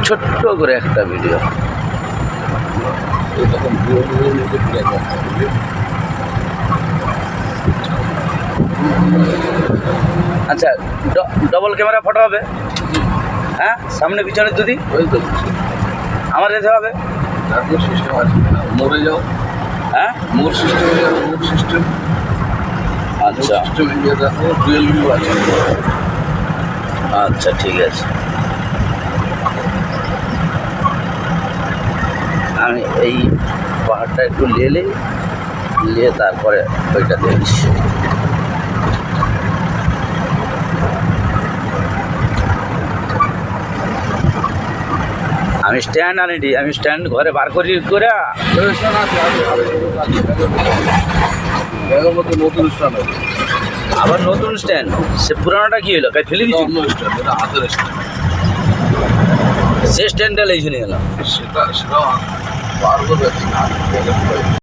ছোট্ট করে একটা ভিডিও। আচ্ছা, ডবল ক্যামেরা ফটো হবে? হ্যাঁ, সামনে পিছনে যদি আমার যেতে হবে। সিস্টেম আছে, মোড়ে যাও। হ্যাঁ, মোর সিস্টেমে যাও, মোর সিস্টেম। আচ্ছা সিস্টেম ইন্ডিয়া দেখো, ডুয়েল ভিউ আছে। আচ্ছা, ঠিক আছে। আমি এই পাহাড়টা একটু নিয়ে তারপরে ওইটা দেখছি। আমি স্ট্যান্ড আনিনি, আমি স্ট্যান্ড ঘরে বার করি করে। এর মধ্যে নতুন স্ট্যান্ড আছে। আবার নতুন স্ট্যান্ড? সে পুরানোটা কি হলো? ফেলে দিচ্ছি। অন্য স্ট্যান্ড, এটা হাতের স্ট্যান্ড। সে স্ট্যান্ডটা লেগেছে নিয়ে গেলাম। সেটাও পারবো